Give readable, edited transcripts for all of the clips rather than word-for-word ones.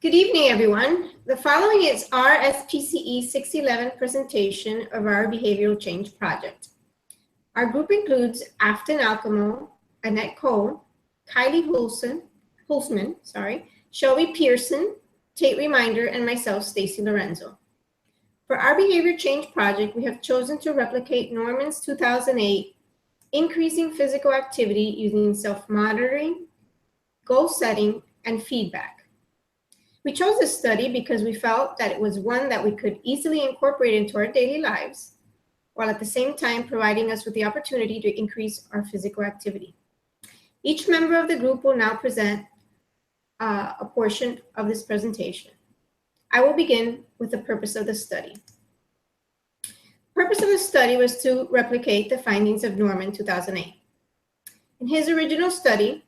Good evening, everyone. The following is our SPCE 611 presentation of our behavioral change project. Our group includes Afton Alcamo, Annette Cole, Kylie Hulsman, Shelby Pearson, Tate Reminder, and myself, Stacy Lorenzo. For our behavior change project, we have chosen to replicate Norman's 2008 Increasing Physical Activity using self-monitoring, goal setting, and feedback. We chose this study because we felt that it was one that we could easily incorporate into our daily lives, while at the same time providing us with the opportunity to increase our physical activity. Each member of the group will now present a portion of this presentation. I will begin with the purpose of the study. The purpose of the study was to replicate the findings of Norman 2008. In his original study,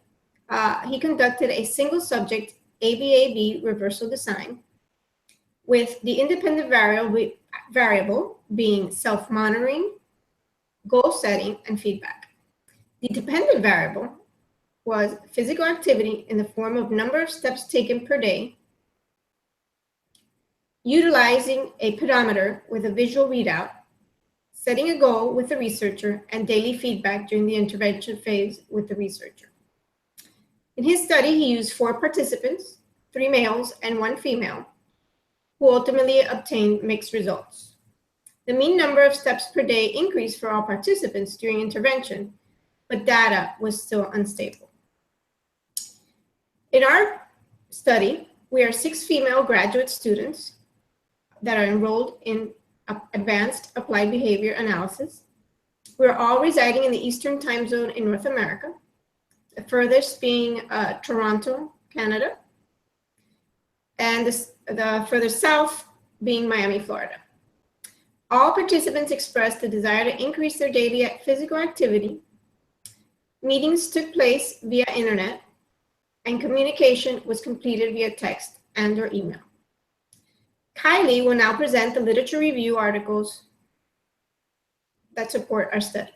he conducted a single subject ABAB reversal design with the independent variable being self-monitoring, goal setting, and feedback. The dependent variable was physical activity in the form of number of steps taken per day, utilizing a pedometer with a visual readout, setting a goal with the researcher, and daily feedback during the intervention phase with the researcher. In his study, he used 4 participants, 3 males and 1 female, who ultimately obtained mixed results. The mean number of steps per day increased for all participants during intervention, but data was still unstable. In our study, we are 6 female graduate students that are enrolled in advanced applied behavior analysis. We're all residing in the Eastern time zone in North America, the furthest being Toronto, Canada, and the further south being Miami, Florida. All participants expressed the desire to increase their daily physical activity. Meetings took place via internet, and communication was completed via text and/or email. Kylie will now present the literature review articles that support our study.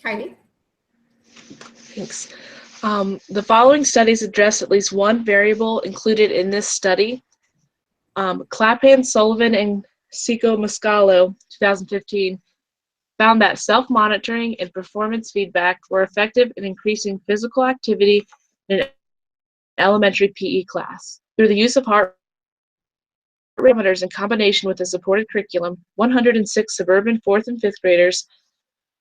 Kylie. Thanks. The following studies address at least one variable included in this study. Clapham, Sullivan, and Seco Mascalo, 2015, found that self-monitoring and performance feedback were effective in increasing physical activity in an elementary PE class. Through the use of heart rate monitors in combination with a supported curriculum, 106 suburban 4th and 5th graders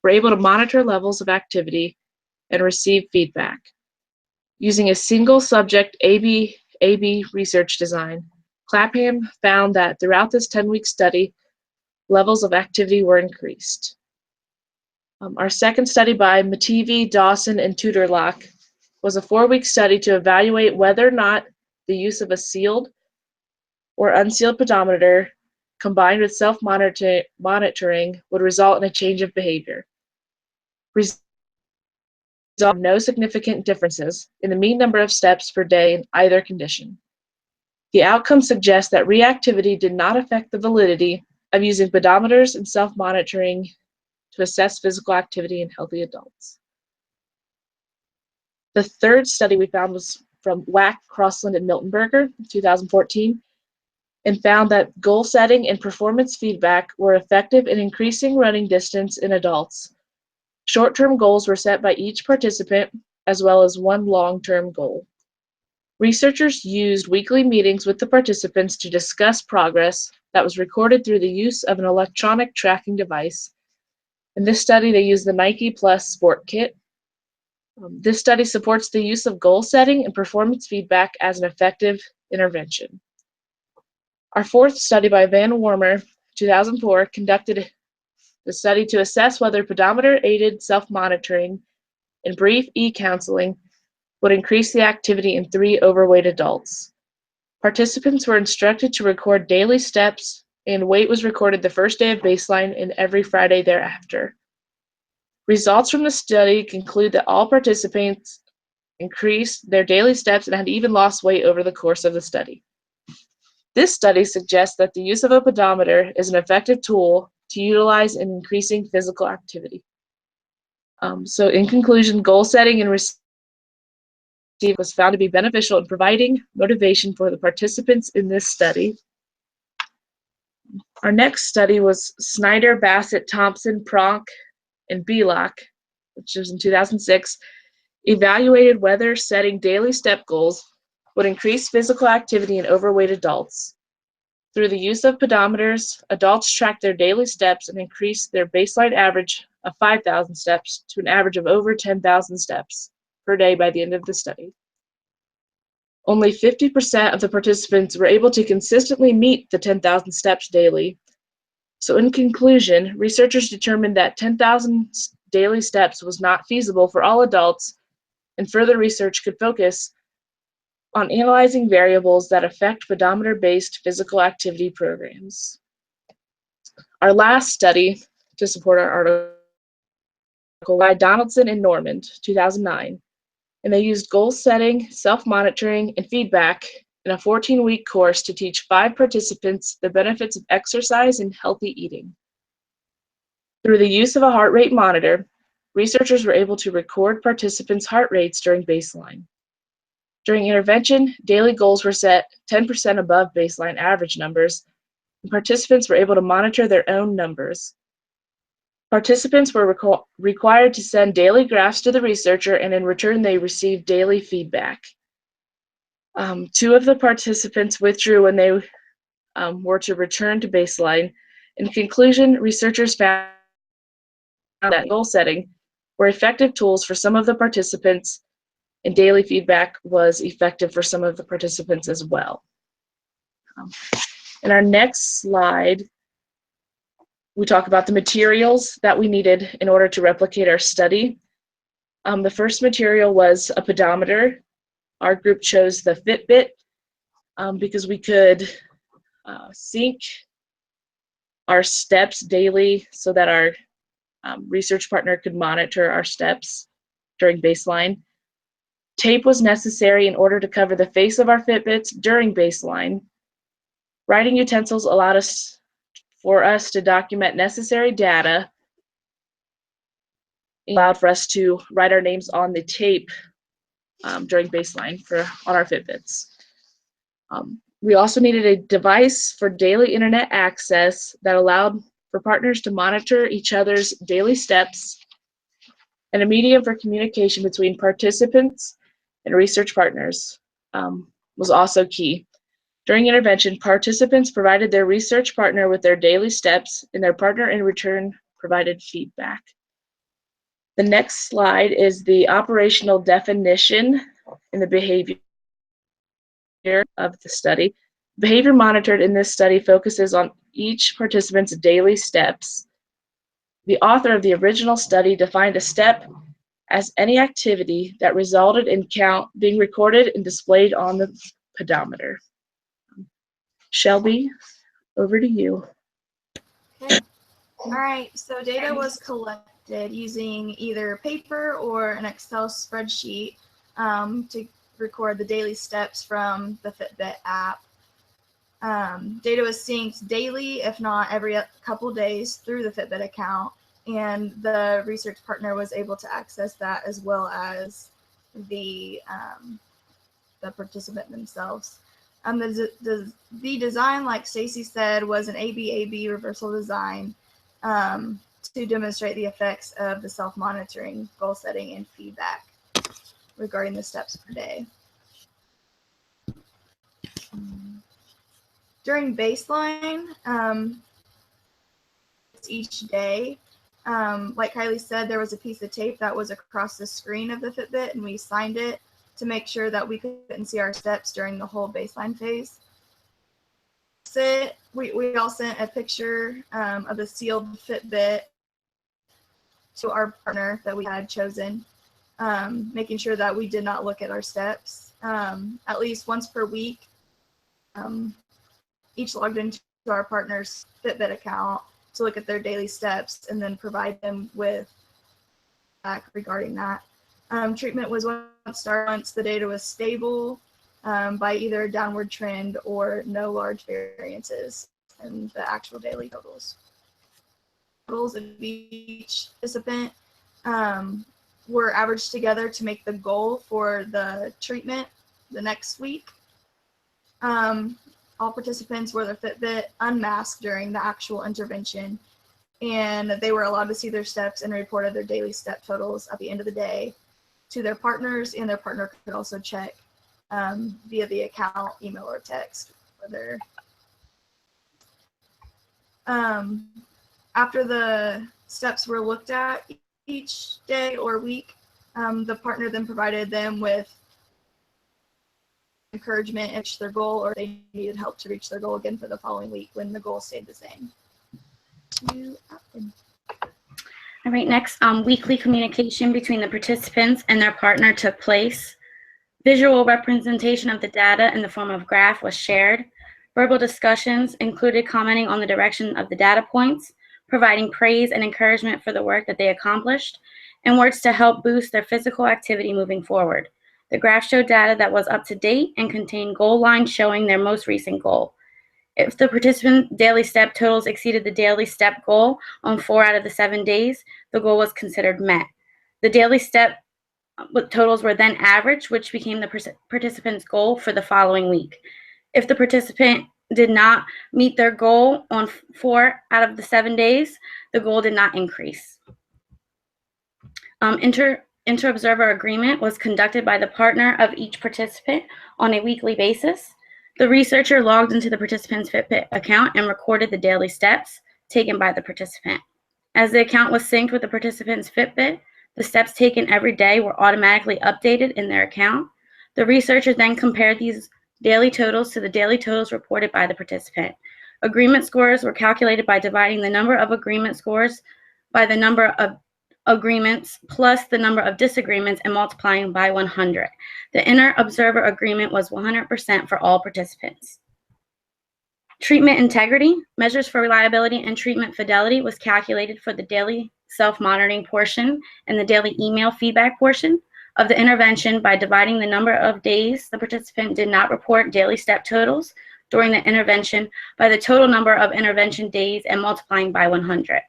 were able to monitor levels of activity and receive feedback. Using a single subject AB research design, Clapham found that throughout this 10-week study, levels of activity were increased. Our second study by Mativi, Dawson, and Tudorlock was a 4-week study to evaluate whether or not the use of a sealed or unsealed pedometer combined with self-monitoring would result in a change of behavior. No significant differences in the mean number of steps per day in either condition. The outcome suggests that reactivity did not affect the validity of using pedometers and self-monitoring to assess physical activity in healthy adults. The third study we found was from Wack, Crossland, and Miltenberger, 2014, and found that goal setting and performance feedback were effective in increasing running distance in adults. Short-term goals were set by each participant, as well as one long-term goal. Researchers used weekly meetings with the participants to discuss progress that was recorded through the use of an electronic tracking device. In this study, they used the Nike Plus Sport Kit. This study supports the use of goal setting and performance feedback as an effective intervention. Our fourth study by Van Warmer, 2004, conducted the study to assess whether pedometer-aided self-monitoring and brief e-counseling would increase the activity in 3 overweight adults. Participants were instructed to record daily steps, and weight was recorded the first day of baseline and every Friday thereafter. Results from the study conclude that all participants increased their daily steps and had even lost weight over the course of the study. This study suggests that the use of a pedometer is an effective tool to utilize in increasing physical activity. So in conclusion, goal setting and was found to be beneficial in providing motivation for the participants in this study. Our next study was Snyder, Bassett, Thompson, Pronk, and Belock, which was in 2006, evaluated whether setting daily step goals would increase physical activity in overweight adults. Through the use of pedometers, adults tracked their daily steps and increased their baseline average of 5,000 steps to an average of over 10,000 steps per day by the end of the study. Only 50% of the participants were able to consistently meet the 10,000 steps daily. So in conclusion, researchers determined that 10,000 daily steps was not feasible for all adults, and further research could focus on analyzing variables that affect pedometer-based physical activity programs. Our last study to support our article by Donaldson and Normand, 2009, and they used goal setting, self-monitoring, and feedback in a 14-week course to teach 5 participants the benefits of exercise and healthy eating. Through the use of a heart rate monitor, researchers were able to record participants' heart rates during baseline. During intervention, daily goals were set 10% above baseline average numbers, and participants were able to monitor their own numbers. Participants were required to send daily graphs to the researcher, and in return they received daily feedback. 2 of the participants withdrew when they were to return to baseline. In conclusion, researchers found that goal setting were effective tools for some of the participants, and daily feedback was effective for some of the participants as well. In our next slide, we talk about the materials that we needed in order to replicate our study. The first material was a pedometer. Our group chose the Fitbit because we could sync our steps daily so that our research partner could monitor our steps during baseline. Tape was necessary in order to cover the face of our Fitbits during baseline. Writing utensils allowed for us to document necessary data. It allowed for us to write our names on the tape during baseline on our Fitbits. We also needed a device for daily internet access that allowed for partners to monitor each other's daily steps, and a medium for communication between participants and research partners was also key. During intervention, participants provided their research partner with their daily steps, and their partner in return provided feedback. The next slide is the operational definition and the behavior of the study. Behavior monitored in this study focuses on each participant's daily steps. The author of the original study defined a step as any activity that resulted in count being recorded and displayed on the pedometer. Shelby, over to you. Okay. All right, so data was collected using either paper or an Excel spreadsheet to record the daily steps from the Fitbit app. Data was synced daily, if not every couple days, through the Fitbit account, and the research partner was able to access that as well as the participant themselves. The design, like Stacy said, was an AB reversal design to demonstrate the effects of the self-monitoring, goal setting, and feedback regarding the steps per day. During baseline, each day, like Kylie said, there was a piece of tape that was across the screen of the Fitbit, and we signed it to make sure that we couldn't see our steps during the whole baseline phase. We all sent a picture of the sealed Fitbit to our partner that we had chosen, making sure that we did not look at our steps. At least once per week, each logged into our partner's Fitbit account to look at their daily steps and then provide them with feedback regarding that. Treatment was once the data was stable by either a downward trend or no large variances in the actual daily totals. Totals of each participant were averaged together to make the goal for the treatment the next week. All participants wore their Fitbit unmasked during the actual intervention, and they were allowed to see their steps and reported their daily step totals at the end of the day to their partners, and their partner could also check via the account, email, or text. Whether after the steps were looked at each day or week, the partner then provided them with encouragement to reach their goal, or they needed help to reach their goal again for the following week when the goal stayed the same. All right, next, weekly communication between the participants and their partner took place. Visual representation of the data in the form of graph was shared. Verbal discussions included commenting on the direction of the data points, providing praise and encouragement for the work that they accomplished, and words to help boost their physical activity moving forward. The graph showed data that was up to date and contained goal lines showing their most recent goal. If the participant daily step totals exceeded the daily step goal on 4 out of the 7 days, the goal was considered met. The daily step totals were then averaged, which became the participant's goal for the following week. If the participant did not meet their goal on 4 out of the 7 days, the goal did not increase. Inter-observer agreement was conducted by the partner of each participant on a weekly basis. The researcher logged into the participant's Fitbit account and recorded the daily steps taken by the participant. As the account was synced with the participant's Fitbit, the steps taken every day were automatically updated in their account. The researcher then compared these daily totals to the daily totals reported by the participant. Agreement scores were calculated by dividing the number of agreement scores by the number of agreements plus the number of disagreements and multiplying by 100. The inter-observer agreement was 100% for all participants. Treatment integrity, measures for reliability and treatment fidelity was calculated for the daily self-monitoring portion and the daily email feedback portion of the intervention by dividing the number of days the participant did not report daily step totals during the intervention by the total number of intervention days and multiplying by 100.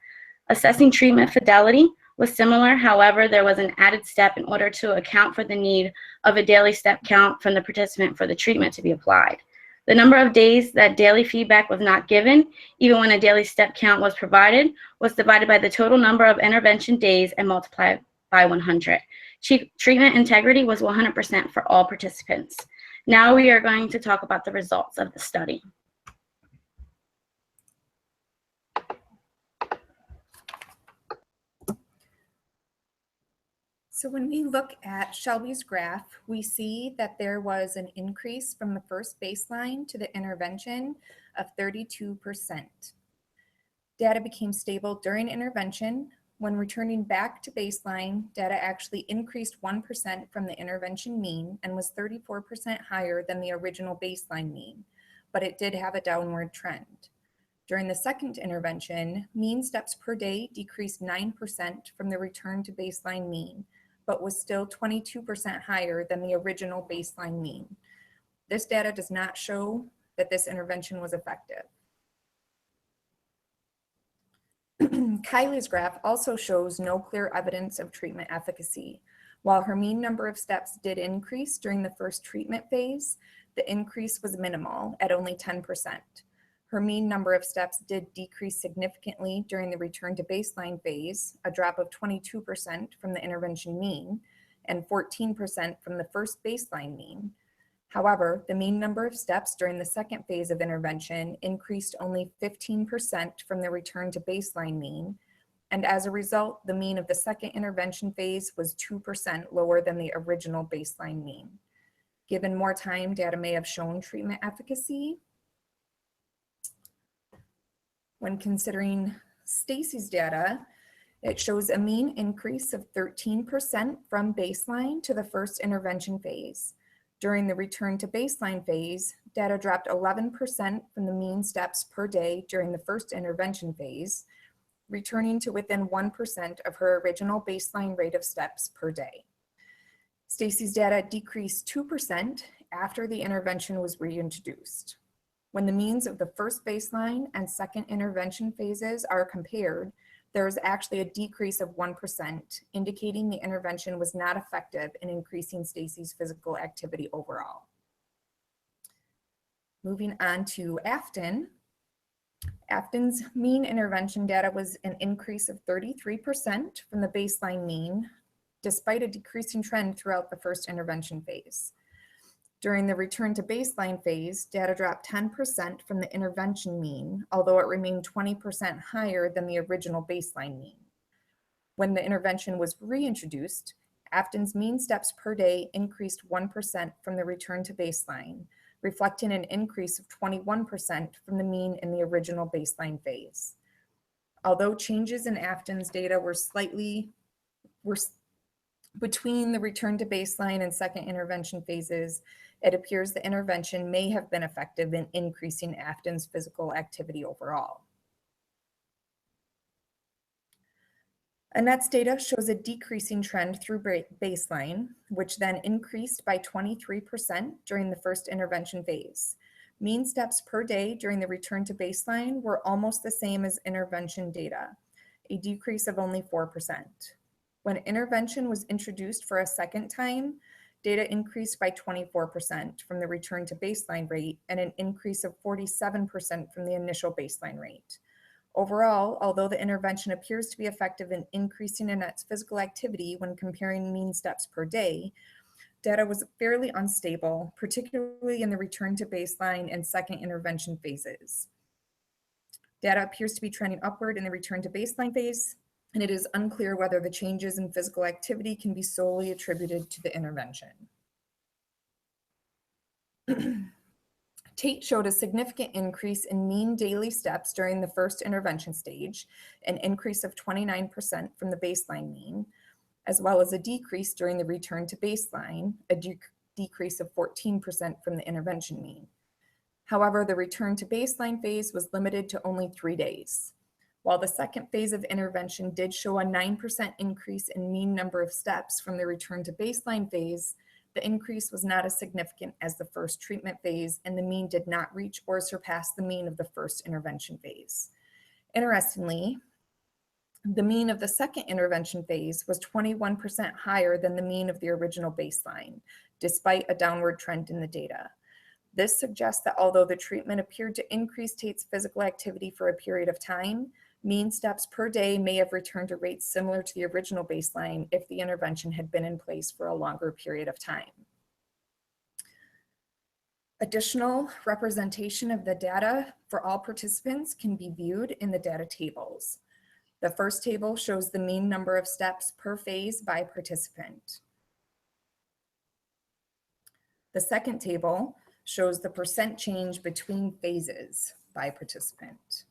Assessing treatment fidelity was similar. However, there was an added step in order to account for the need of a daily step count from the participant for the treatment to be applied. The number of days that daily feedback was not given, even when a daily step count was provided, was divided by the total number of intervention days and multiplied by 100. Treatment integrity was 100% for all participants. Now we are going to talk about the results of the study. So when we look at Shelby's graph, we see that there was an increase from the first baseline to the intervention of 32%. Data became stable during intervention. When returning back to baseline, data actually increased 1% from the intervention mean and was 34% higher than the original baseline mean, but it did have a downward trend. During the second intervention, mean steps per day decreased 9% from the return to baseline mean, but was still 22% higher than the original baseline mean. This data does not show that this intervention was effective. Kylie's graph also shows no clear evidence of treatment efficacy. While her mean number of steps did increase during the first treatment phase, the increase was minimal at only 10%. Her mean number of steps did decrease significantly during the return to baseline phase, a drop of 22% from the intervention mean and 14% from the first baseline mean. However, the mean number of steps during the second phase of intervention increased only 15% from the return to baseline mean, and as a result, the mean of the second intervention phase was 2% lower than the original baseline mean. Given more time, data may have shown treatment efficacy. When considering Stacy's data, it shows a mean increase of 13% from baseline to the first intervention phase. During the return to baseline phase, data dropped 11% from the mean steps per day during the first intervention phase, returning to within 1% of her original baseline rate of steps per day. Stacy's data decreased 2% after the intervention was reintroduced. When the means of the first baseline and second intervention phases are compared, there was actually a decrease of 1%, indicating the intervention was not effective in increasing Stacy's physical activity overall. Moving on to Afton. Afton's mean intervention data was an increase of 33% from the baseline mean, despite a decreasing trend throughout the first intervention phase. During the return to baseline phase, data dropped 10% from the intervention mean, although it remained 20% higher than the original baseline mean. When the intervention was reintroduced, Afton's mean steps per day increased 1% from the return to baseline, reflecting an increase of 21% from the mean in the original baseline phase. Although changes in Afton's data were between the return to baseline and second intervention phases, it appears the intervention may have been effective in increasing Afton's physical activity overall. Annette's data shows a decreasing trend through baseline, which then increased by 23% during the first intervention phase. Mean steps per day during the return to baseline were almost the same as intervention data, a decrease of only 4%. When intervention was introduced for a second time, data increased by 24% from the return to baseline rate and an increase of 47% from the initial baseline rate. Overall, although the intervention appears to be effective in increasing Annette's physical activity when comparing mean steps per day, data was fairly unstable, particularly in the return to baseline and second intervention phases. Data appears to be trending upward in the return to baseline phase, and it is unclear whether the changes in physical activity can be solely attributed to the intervention. Tate showed a significant increase in mean daily steps during the first intervention stage, an increase of 29% from the baseline mean, as well as a decrease during the return to baseline, a decrease of 14% from the intervention mean. However, the return to baseline phase was limited to only 3 days. While the second phase of intervention did show a 9% increase in mean number of steps from the return to baseline phase, the increase was not as significant as the first treatment phase, and the mean did not reach or surpass the mean of the first intervention phase. Interestingly, the mean of the second intervention phase was 21% higher than the mean of the original baseline, despite a downward trend in the data. This suggests that although the treatment appeared to increase Tate's physical activity for a period of time, mean steps per day may have returned to rates similar to the original baseline if the intervention had been in place for a longer period of time. Additional representation of the data for all participants can be viewed in the data tables. The first table shows the mean number of steps per phase by participant. The second table shows the percent change between phases by participant.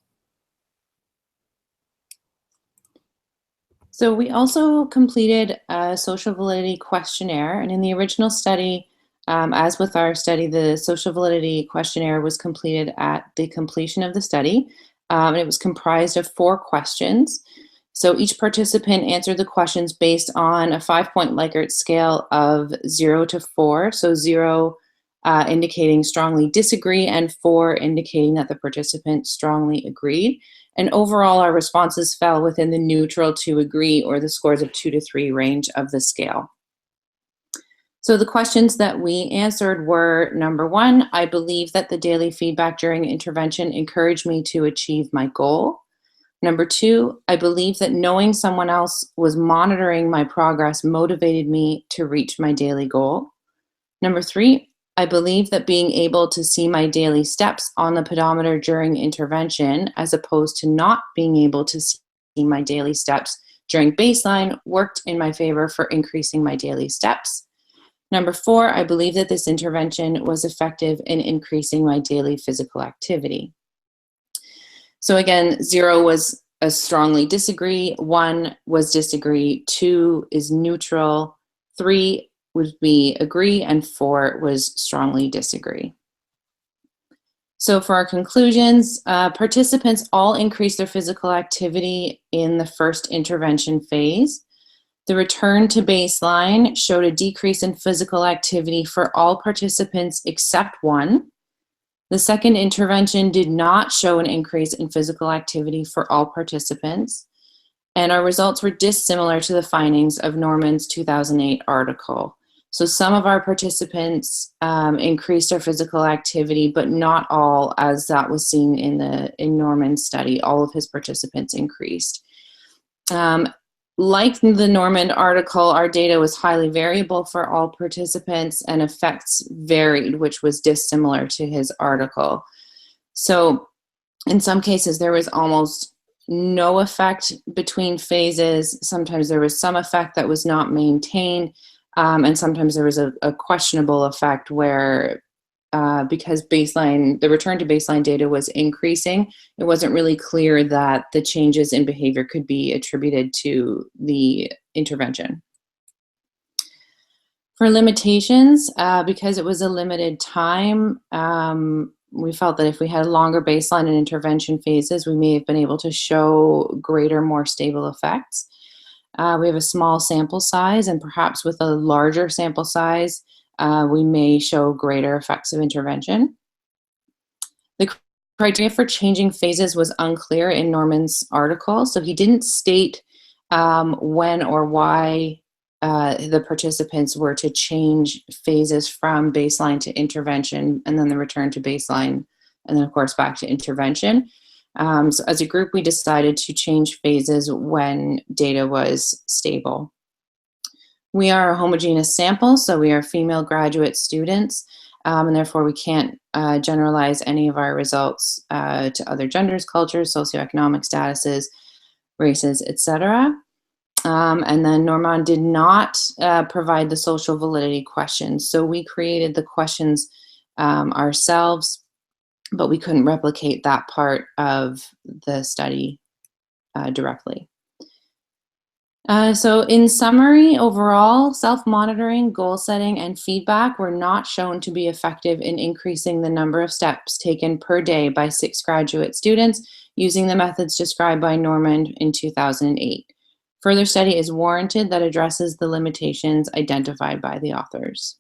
So we also completed a social validity questionnaire, and in the original study, as with our study, the social validity questionnaire was completed at the completion of the study, and it was comprised of 4 questions. So each participant answered the questions based on a 5-point Likert scale of 0 to 4, so 0 indicating strongly disagree and 4 indicating that the participant strongly agreed. And overall, our responses fell within the neutral to agree or the scores of 2 to 3 range of the scale. So the questions that we answered were, number 1, I believe that the daily feedback during intervention encouraged me to achieve my goal. Number 2, I believe that knowing someone else was monitoring my progress motivated me to reach my daily goal. Number 3, I believe that being able to see my daily steps on the pedometer during intervention, as opposed to not being able to see my daily steps during baseline, worked in my favor for increasing my daily steps. Number 4, I believe that this intervention was effective in increasing my daily physical activity. So again, 0 was a strongly disagree, 1 was disagree, 2 is neutral, 3 would be agree, and 4 was strongly disagree. So for our conclusions, participants all increased their physical activity in the first intervention phase. The return to baseline showed a decrease in physical activity for all participants except 1. The second intervention did not show an increase in physical activity for all participants. And our results were dissimilar to the findings of Norman's 2008 article. So some of our participants increased their physical activity, but not all, as that was seen in Norman's study. All of his participants increased. Like the Norman article, our data was highly variable for all participants, and effects varied, which was dissimilar to his article. So in some cases, there was almost no effect between phases. Sometimes there was some effect that was not maintained, and sometimes there was a questionable effect where because the return to baseline data was increasing, it wasn't really clear that the changes in behavior could be attributed to the intervention. For limitations, because it was a limited time, we felt that if we had a longer baseline and intervention phases, we may have been able to show greater, more stable effects. We have a small sample size, and perhaps with a larger sample size, we may show greater effects of intervention. The criteria for changing phases was unclear in Norman's article, so he didn't state when or why the participants were to change phases from baseline to intervention, and then the return to baseline, and then of course back to intervention. So as a group, we decided to change phases when data was stable. We are a homogeneous sample, so we are female graduate students, and therefore we can't generalize any of our results to other genders, cultures, socioeconomic statuses, races, etc. And then Norman did not provide the social validity questions, so we created the questions ourselves, but we couldn't replicate that part of the study directly. So in summary, overall, self-monitoring, goal setting, and feedback were not shown to be effective in increasing the number of steps taken per day by 6 graduate students using the methods described by Norman in 2008. Further study is warranted that addresses the limitations identified by the authors.